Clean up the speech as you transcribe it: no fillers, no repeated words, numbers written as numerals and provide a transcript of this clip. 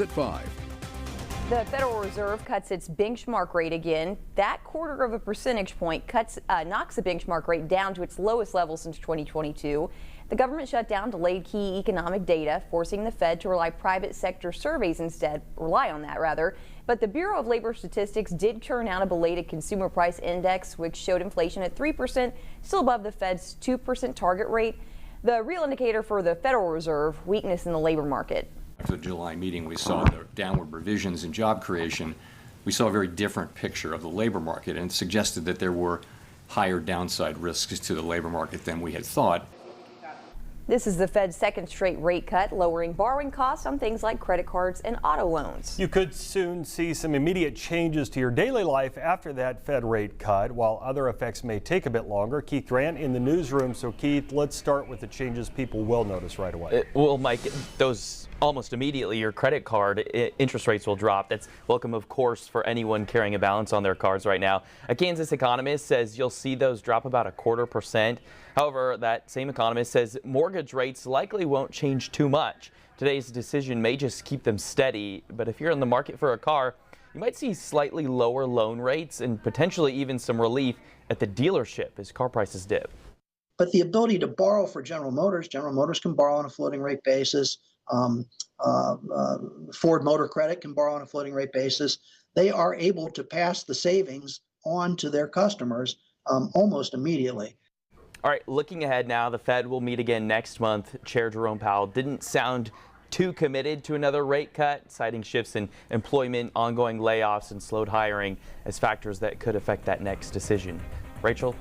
at 5. The Federal Reserve cuts its benchmark rate again. That quarter of a percentage point knocks the benchmark rate down to its lowest level since 2022. The government shutdown delayed key economic data, forcing the Fed to rely on private sector surveys instead. But the Bureau of Labor Statistics did churn out a belated consumer price index, which showed inflation at 3%, still above the Fed's 2% target rate. The real indicator for the Federal Reserve: weakness in the labor market. After the July meeting, we saw the downward revisions in job creation. We saw a very different picture of the labor market, and it suggested that there were higher downside risks to the labor market than we had thought. This is the Fed's second straight rate cut, lowering borrowing costs on things like credit cards and auto loans. You could soon see some immediate changes to your daily life after that Fed rate cut, while other effects may take a bit longer. Keith Grant in the newsroom. So Keith, let's start with the changes people will notice right away. Well, Mike, those almost immediately, your credit card interest rates will drop. That's welcome, of course, for anyone carrying a balance on their cards right now. A Kansas economist says you'll see those drop about 0.25%. However, that same economist says mortgage rates likely won't change too much. Today's decision may just keep them steady, but if you're in the market for a car, you might see slightly lower loan rates and potentially even some relief at the dealership as car prices dip. But the ability to borrow for General Motors can borrow on a floating rate basis. Ford Motor Credit can borrow on a floating rate basis. They are able to pass the savings on to their customers almost immediately. All right, looking ahead now, the Fed will meet again next month. Chair Jerome Powell didn't sound too committed to another rate cut, citing shifts in employment, ongoing layoffs, and slowed hiring as factors that could affect that next decision. Rachel?